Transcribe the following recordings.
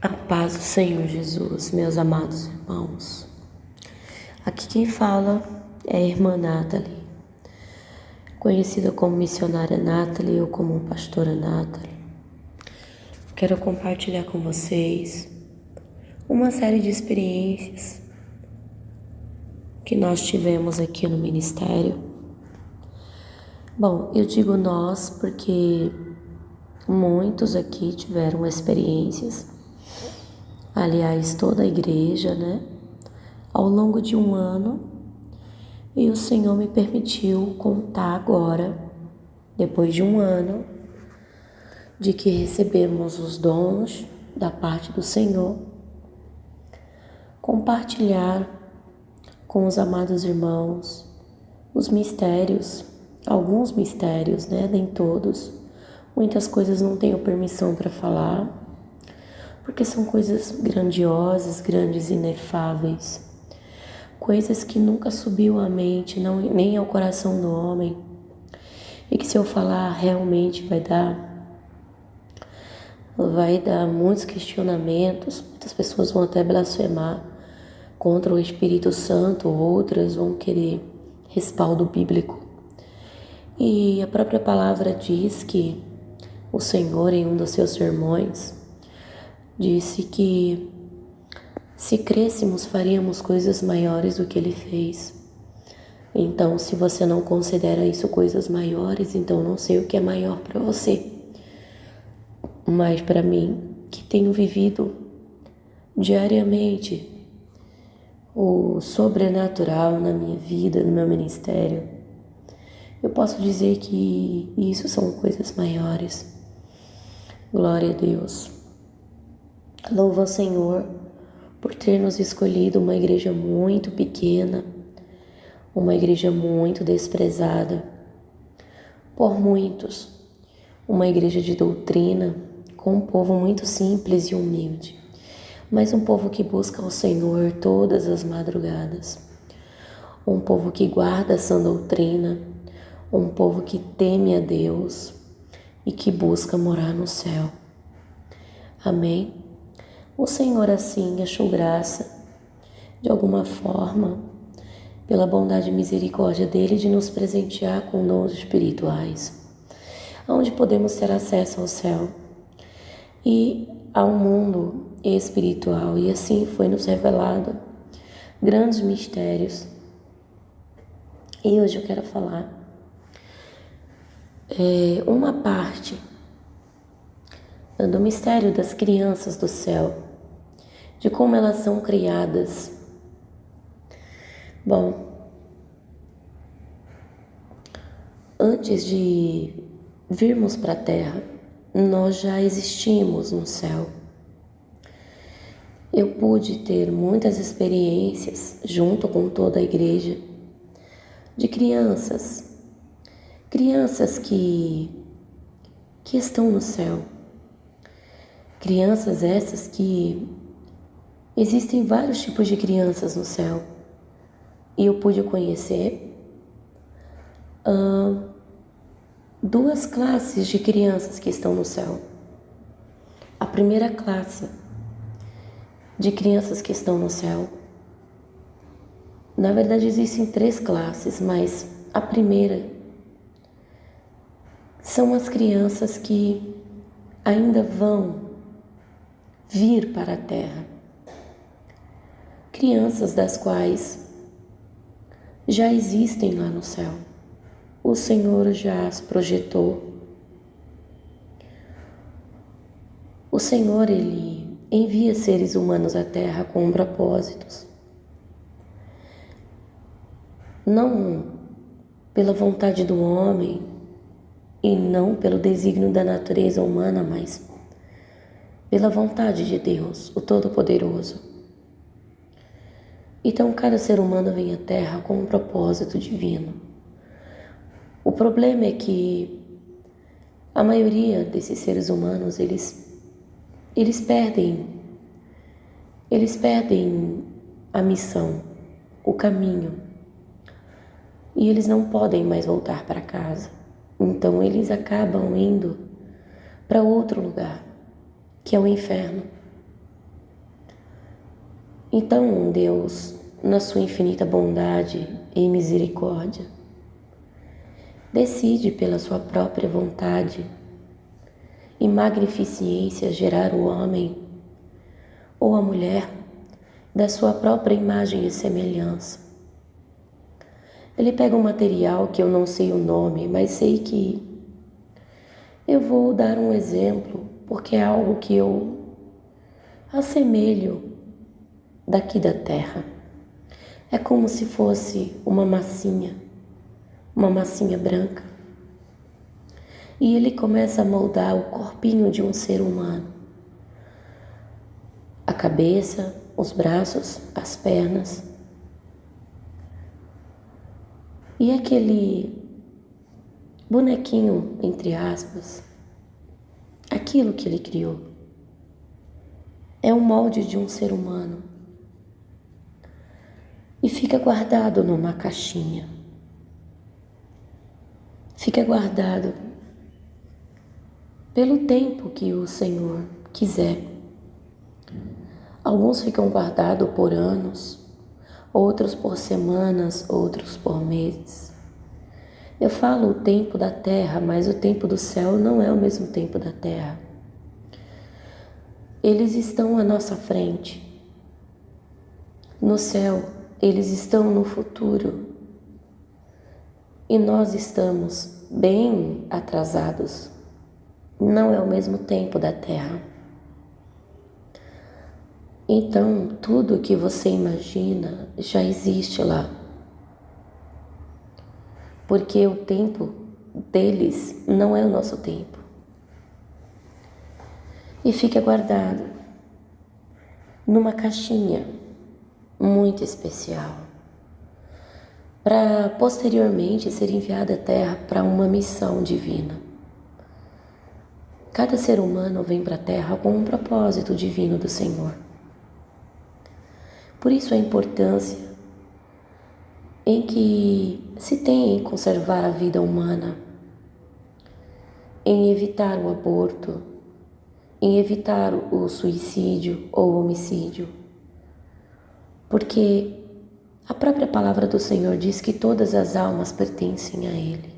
A paz do Senhor Jesus, meus amados irmãos. Aqui quem fala é a irmã Nathalie, conhecida como missionária Nathalie ou como pastora Nathalie. Quero compartilhar com vocês uma série de experiências que nós tivemos aqui no ministério. Bom, eu digo nós porque muitos aqui tiveram experiências. Aliás, toda a igreja, ao longo de um ano, e o Senhor me permitiu contar agora, depois de um ano, de que recebemos os dons da parte do Senhor, compartilhar com os amados irmãos os mistérios, alguns mistérios, nem todos, muitas coisas não tenho permissão para falar, porque são coisas grandiosas, grandes e inefáveis, coisas que nunca subiu à mente, nem ao coração do homem, e que se eu falar realmente vai dar muitos questionamentos, muitas pessoas vão até blasfemar contra o Espírito Santo, outras vão querer respaldo bíblico. E a própria palavra diz que o Senhor, em um dos seus sermões, disse que se crêssemos faríamos coisas maiores do que Ele fez. Então, se você não considera isso coisas maiores, então não sei o que é maior para você. Mas para mim, que tenho vivido diariamente o sobrenatural na minha vida, no meu ministério, eu posso dizer que isso são coisas maiores. Glória a Deus. Louvo ao Senhor por ter nos escolhido uma igreja muito pequena, uma igreja muito desprezada por muitos, uma igreja de doutrina, com um povo muito simples e humilde, mas um povo que busca o Senhor todas as madrugadas, um povo que guarda a sã doutrina, um povo que teme a Deus e que busca morar no céu. Amém? O Senhor assim achou graça, de alguma forma, pela bondade e misericórdia dEle, de nos presentear com dons espirituais, onde podemos ter acesso ao céu e ao mundo espiritual. E assim foi nos revelado grandes mistérios. E hoje eu quero falar uma parte do mistério das crianças do céu, de como elas são criadas. Bom, antes de virmos para a terra, nós já existimos no céu. Eu pude ter muitas experiências, junto com toda a igreja, de crianças que estão no céu. Crianças essas que existem vários tipos de crianças no céu. E eu pude conhecer duas classes de crianças que estão no céu. A primeira classe de crianças que estão no céu, na verdade existem três classes, mas a primeira são as crianças que ainda vão vir para a terra. Crianças das quais já existem lá no céu. O Senhor já as projetou. O Senhor, Ele envia seres humanos à terra com propósitos. Não pela vontade do homem e não pelo desígnio da natureza humana, mas pela vontade de Deus, o Todo-Poderoso. Então, cada ser humano vem à Terra com um propósito divino. O problema é que a maioria desses seres humanos, eles perdem a missão, o caminho, e eles não podem mais voltar para casa. Então, eles acabam indo para outro lugar, que é o inferno. Então, Deus, na sua infinita bondade e misericórdia, decide pela sua própria vontade e magnificência gerar o homem ou a mulher da sua própria imagem e semelhança. Ele pega um material que eu não sei o nome, mas sei que eu vou dar um exemplo, porque é algo que eu assemelho daqui da terra. É como se fosse uma massinha branca. E ele começa a moldar o corpinho de um ser humano. A cabeça, os braços, as pernas. E aquele bonequinho, entre aspas, aquilo que ele criou, é um molde de um ser humano. E fica guardado numa caixinha. Fica guardado pelo tempo que o Senhor quiser. Alguns ficam guardados por anos, outros por semanas, outros por meses. Eu falo o tempo da terra, mas o tempo do céu não é o mesmo tempo da terra. Eles estão à nossa frente. No céu, eles estão no futuro. E nós estamos bem atrasados. Não é o mesmo tempo da terra. Então, tudo que você imagina já existe lá. Porque o tempo deles não é o nosso tempo. E fica guardado numa caixinha muito especial, para posteriormente ser enviada à Terra para uma missão divina. Cada ser humano vem para a Terra com um propósito divino do Senhor. Por isso a importância em que se tem em conservar a vida humana, em evitar o aborto, em evitar o suicídio ou o homicídio. Porque a própria palavra do Senhor diz que todas as almas pertencem a Ele.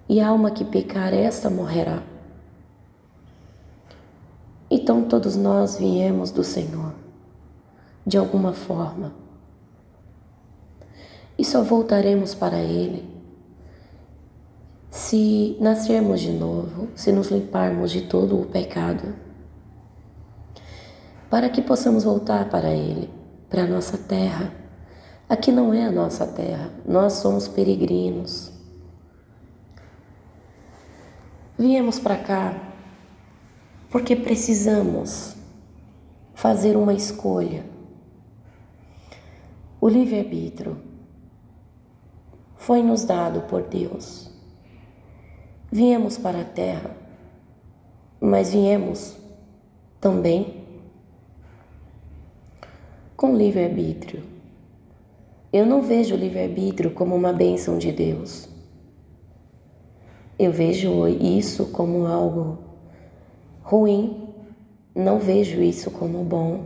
E a alma que pecar, esta morrerá. Então todos nós viemos do Senhor, de alguma forma. E só voltaremos para Ele se nascermos de novo, se nos limparmos de todo o pecado, para que possamos voltar para Ele, para a nossa terra. Aqui não é a nossa terra, nós somos peregrinos. Viemos para cá porque precisamos fazer uma escolha. O livre-arbítrio foi nos dado por Deus. Viemos para a terra, mas viemos também com livre-arbítrio. Eu não vejo o livre-arbítrio como uma bênção de Deus. Eu vejo isso como algo ruim, não vejo isso como bom,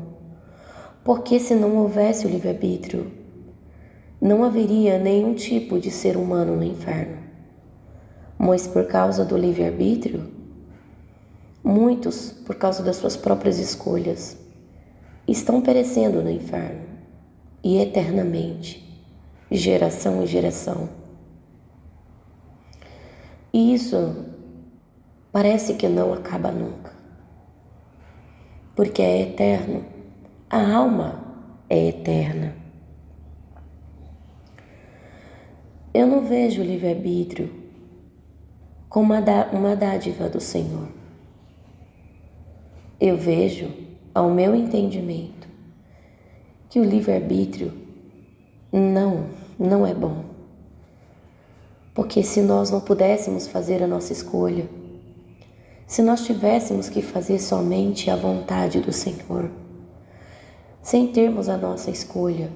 porque se não houvesse o livre-arbítrio, não haveria nenhum tipo de ser humano no inferno. Mas por causa do livre-arbítrio, muitos, por causa das suas próprias escolhas, estão perecendo no inferno e eternamente, de geração em geração. E isso parece que não acaba nunca, porque é eterno, a alma é eterna. Eu não vejo o livre-arbítrio como uma dádiva do Senhor. Eu vejo, ao meu entendimento, que o livre-arbítrio não é bom. Porque se nós não pudéssemos fazer a nossa escolha, se nós tivéssemos que fazer somente a vontade do Senhor, sem termos a nossa escolha,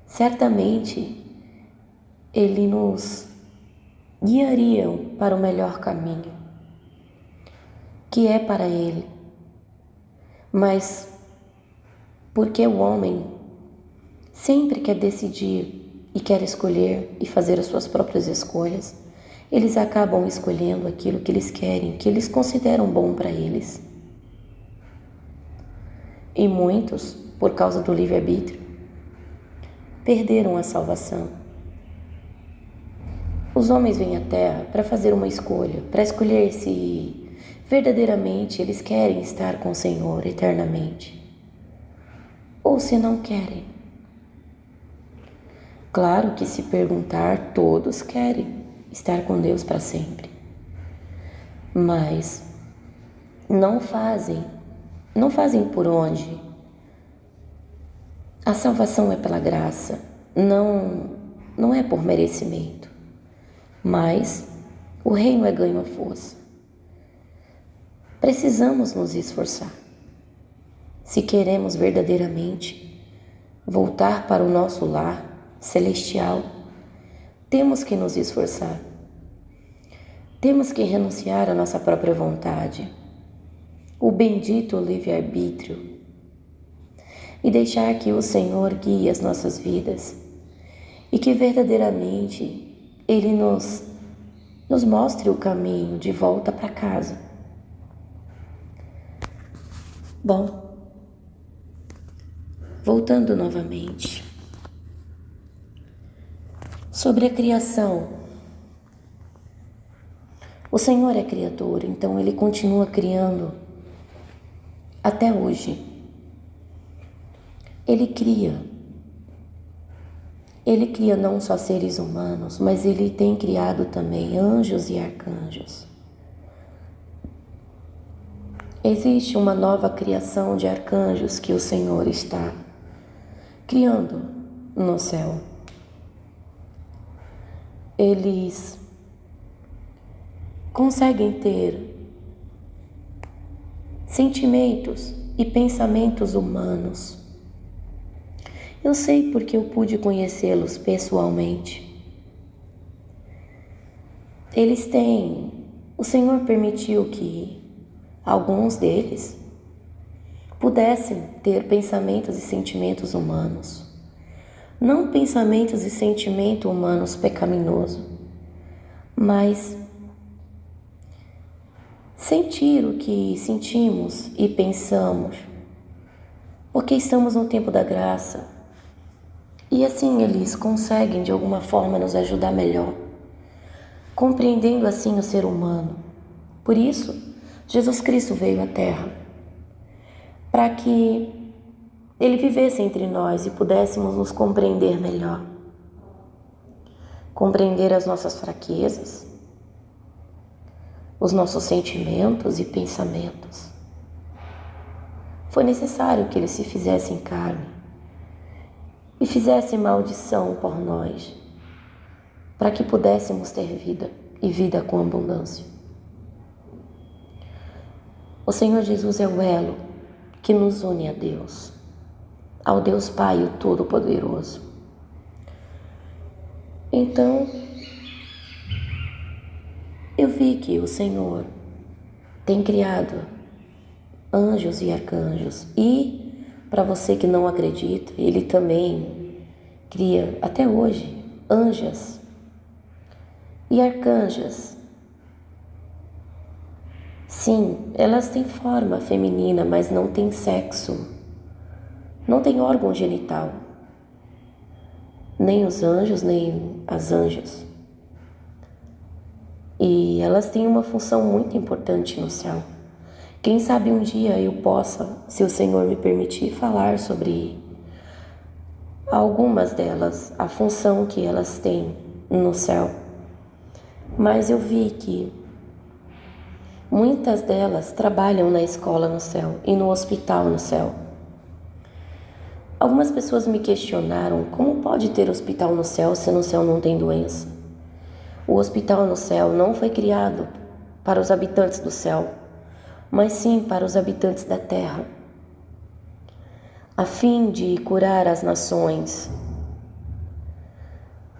certamente Ele nos guiaria para o melhor caminho, que é para Ele. Mas Porque o homem sempre quer decidir e quer escolher e fazer as suas próprias escolhas. Eles acabam escolhendo aquilo que eles querem, que eles consideram bom para eles. E muitos, por causa do livre-arbítrio, perderam a salvação. Os homens vêm à Terra para fazer uma escolha, para escolher se verdadeiramente eles querem estar com o Senhor eternamente, ou se não querem. Claro que, se perguntar, todos querem estar com Deus para sempre, mas não fazem por onde. A salvação é pela graça, não é por merecimento, mas o reino é ganho à força. Precisamos nos esforçar. Se queremos verdadeiramente voltar para o nosso lar celestial, temos que nos esforçar. Temos que renunciar à nossa própria vontade, o bendito livre-arbítrio, e deixar que o Senhor guie as nossas vidas e que verdadeiramente Ele nos mostre o caminho de volta para casa. Bom, voltando novamente sobre a criação. O Senhor é criador, então Ele continua criando até hoje. Ele cria não só seres humanos, mas Ele tem criado também anjos e arcanjos. Existe uma nova criação de arcanjos que o Senhor está criando no céu. Eles conseguem ter sentimentos e pensamentos humanos. Eu sei porque eu pude conhecê-los pessoalmente. O Senhor permitiu que alguns deles pudessem ter pensamentos e sentimentos humanos. Não pensamentos e sentimentos humanos pecaminosos, mas sentir o que sentimos e pensamos, porque estamos no tempo da graça. E assim eles conseguem de alguma forma nos ajudar melhor, compreendendo assim o ser humano. Por isso, Jesus Cristo veio à Terra, para que Ele vivesse entre nós e pudéssemos nos compreender melhor. Compreender as nossas fraquezas, os nossos sentimentos e pensamentos. Foi necessário que Ele se fizesse em carne e fizesse maldição por nós, para que pudéssemos ter vida e vida com abundância. O Senhor Jesus é o elo que nos une a Deus, ao Deus Pai, o Todo-Poderoso. Então, eu vi que o Senhor tem criado anjos e arcanjos, e para você que não acredita, Ele também cria até hoje anjas e arcanjas. Sim, elas têm forma feminina, mas não têm sexo, não têm órgão genital, nem os anjos, nem as anjas. E elas têm uma função muito importante no céu. Quem sabe um dia eu possa, se o Senhor me permitir, falar sobre algumas delas, a função que elas têm no céu. Mas eu vi que muitas delas trabalham na escola no céu e no hospital no céu. Algumas pessoas me questionaram como pode ter hospital no céu se no céu não tem doença. O hospital no céu não foi criado para os habitantes do céu, mas sim para os habitantes da terra, a fim de curar as nações.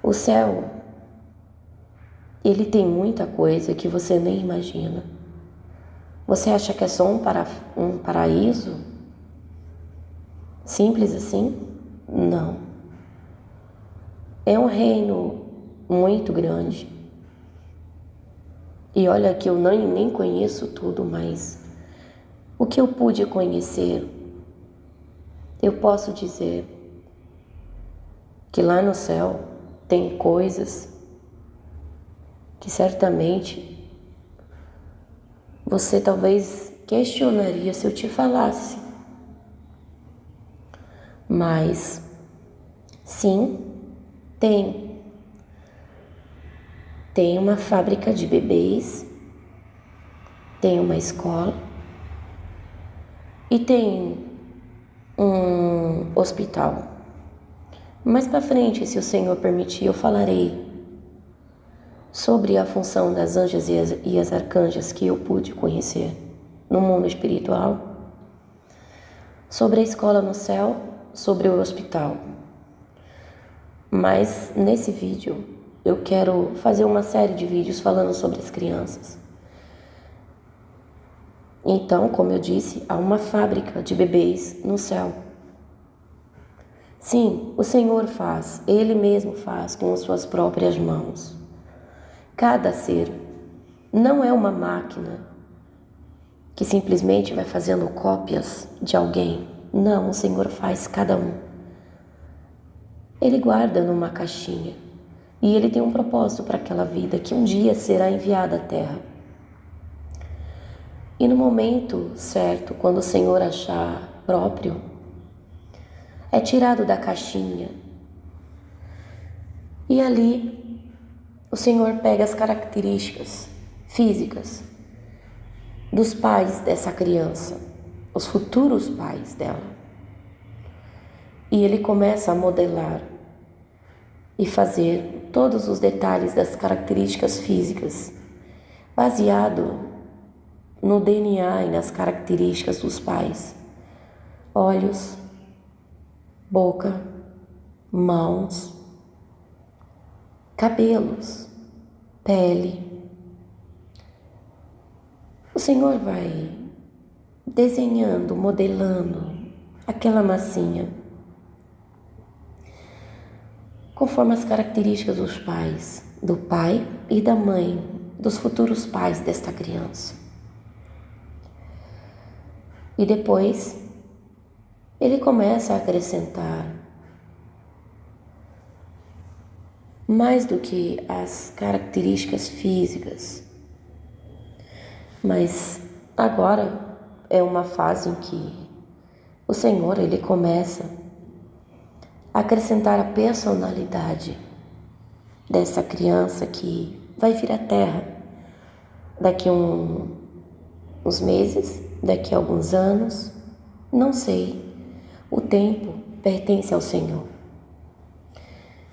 O céu, ele tem muita coisa que você nem imagina. Você acha que é só um paraíso? Simples assim? Não. É um reino muito grande. E olha que eu nem conheço tudo, mas o que eu pude conhecer, eu posso dizer que lá no céu tem coisas que certamente você talvez questionaria se eu te falasse. Mas sim, tem. Tem uma fábrica de bebês, tem uma escola e tem um hospital. Mais para frente, se o Senhor permitir, eu falarei sobre a função das anjas e as arcanjas que eu pude conhecer no mundo espiritual, sobre a escola no céu, sobre o hospital. Mas nesse vídeo eu quero fazer uma série de vídeos falando sobre as crianças. Então, como eu disse, há uma fábrica de bebês no céu. Sim, o Senhor faz, Ele mesmo faz com as suas próprias mãos. Cada ser não é uma máquina que simplesmente vai fazendo cópias de alguém. Não, o Senhor faz cada um. Ele guarda numa caixinha e Ele tem um propósito para aquela vida que um dia será enviada à Terra. E no momento certo, quando o Senhor achar próprio, é tirado da caixinha. E ali o Senhor pega as características físicas dos pais dessa criança, os futuros pais dela. E Ele começa a modelar e fazer todos os detalhes das características físicas, baseado no DNA e nas características dos pais. Olhos, boca, mãos, cabelos, pele. O Senhor vai desenhando, modelando aquela massinha conforme as características dos pais, do pai e da mãe, dos futuros pais desta criança. E depois Ele começa a acrescentar mais do que as características físicas. Mas agora é uma fase em que o Senhor, Ele começa a acrescentar a personalidade dessa criança que vai vir à Terra daqui uns meses, daqui a alguns anos, não sei. O tempo pertence ao Senhor.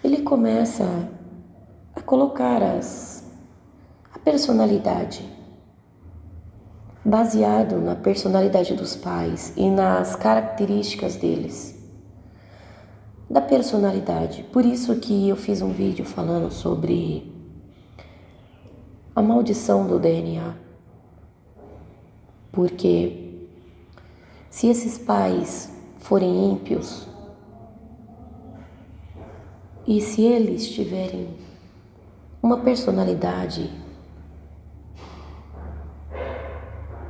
Ele começa a colocar a personalidade, baseado na personalidade dos pais e nas características deles, da personalidade. Por isso que eu fiz um vídeo falando sobre a maldição do DNA. Porque se esses pais forem ímpios e se eles tiverem uma personalidade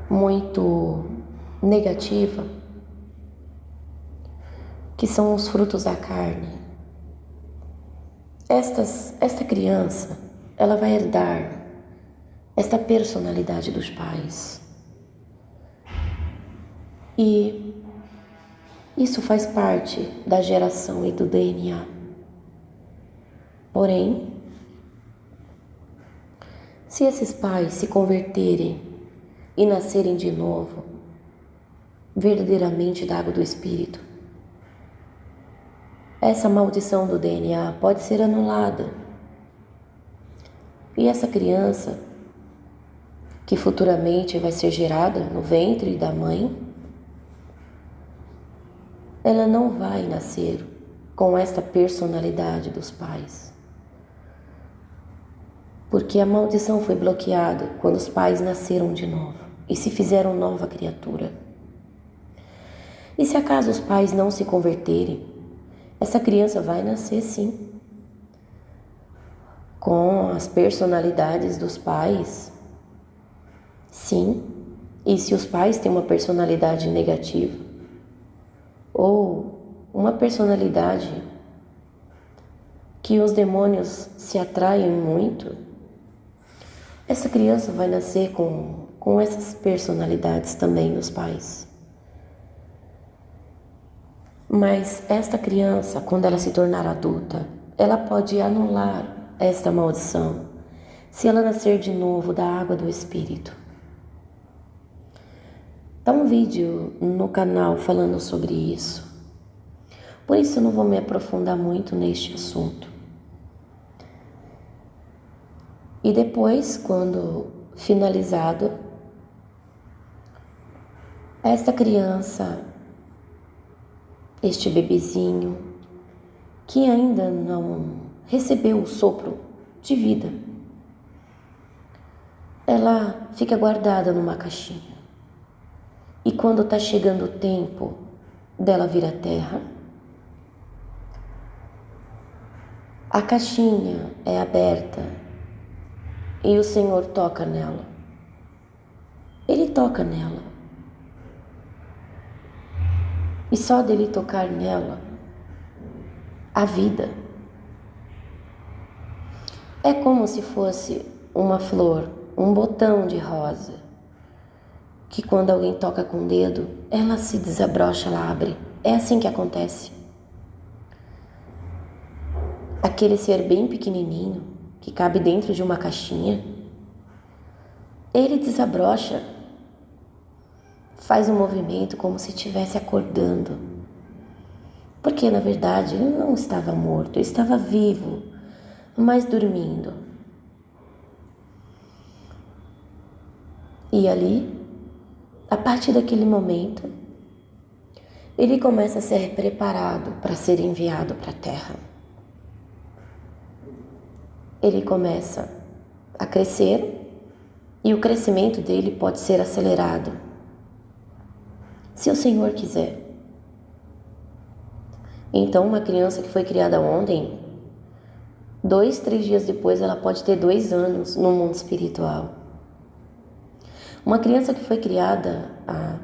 muito negativa, que são os frutos da carne, esta criança, ela vai herdar esta personalidade dos pais. E isso faz parte da geração e do DNA. Porém, se esses pais se converterem e nascerem de novo, verdadeiramente da água do Espírito, essa maldição do DNA pode ser anulada. E essa criança, que futuramente vai ser gerada no ventre da mãe, ela não vai nascer com esta personalidade dos pais. Porque a maldição foi bloqueada quando os pais nasceram de novo e se fizeram nova criatura. E se acaso os pais não se converterem, essa criança vai nascer sim, com as personalidades dos pais, sim. E se os pais têm uma personalidade negativa ou uma personalidade que os demônios se atraem muito, essa criança vai nascer com essas personalidades também dos pais. Mas esta criança, quando ela se tornar adulta, ela pode anular esta maldição se ela nascer de novo da água do Espírito. Tá um vídeo no canal falando sobre isso. Por isso eu não vou me aprofundar muito neste assunto. E depois, quando finalizado, esta criança, este bebezinho, que ainda não recebeu o sopro de vida, ela fica guardada numa caixinha. E quando está chegando o tempo dela vir à terra, a caixinha é aberta e o Senhor toca nela. Ele toca nela. E só dele tocar nela, a vida. É como se fosse uma flor, um botão de rosa, que quando alguém toca com o dedo, ela se desabrocha, ela abre. É assim que acontece. Aquele ser bem pequenininho, que cabe dentro de uma caixinha, ele desabrocha, faz um movimento como se estivesse acordando. Porque, na verdade, ele não estava morto, ele estava vivo, mas dormindo. E ali, a partir daquele momento, ele começa a ser preparado para ser enviado para a terra. Ele começa a crescer e o crescimento dele pode ser acelerado, se o Senhor quiser. Então, uma criança que foi criada ontem, 2, 3 dias depois, ela pode ter 2 anos no mundo espiritual. Uma criança que foi criada há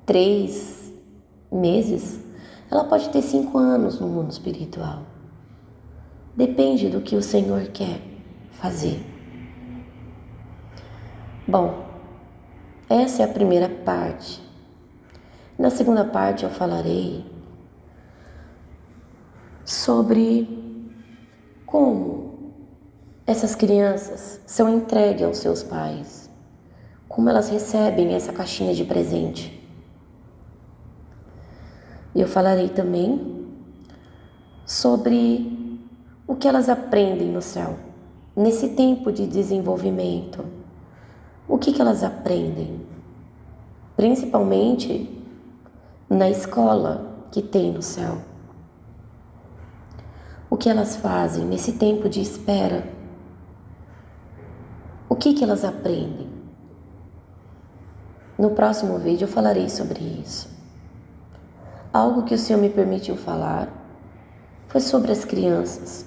3 meses, ela pode ter 5 anos no mundo espiritual. Depende do que o Senhor quer fazer. Bom, essa é a primeira parte. Na segunda parte eu falarei sobre como essas crianças são entregues aos seus pais, como elas recebem essa caixinha de presente. E eu falarei também sobre o que elas aprendem no céu, nesse tempo de desenvolvimento. O que elas aprendem? Principalmente na escola que tem no céu. O que elas fazem nesse tempo de espera? O que elas aprendem? No próximo vídeo eu falarei sobre isso. Algo que o Senhor me permitiu falar foi sobre as crianças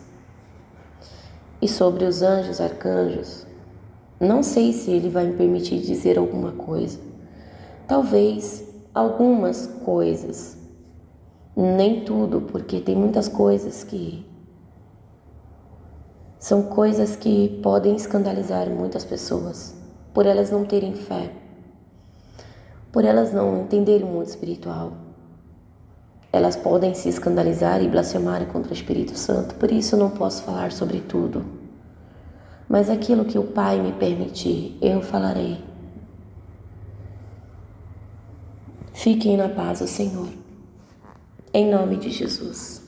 e sobre os anjos, arcanjos. Não sei se Ele vai me permitir dizer alguma coisa. Talvez algumas coisas. Nem tudo, porque tem muitas coisas que são coisas que podem escandalizar muitas pessoas, por elas não terem fé, por elas não entenderem o mundo espiritual. Elas podem se escandalizar e blasfemar contra o Espírito Santo, por isso eu não posso falar sobre tudo. Mas aquilo que o Pai me permitir, eu falarei. Fiquem na paz do Senhor. Em nome de Jesus.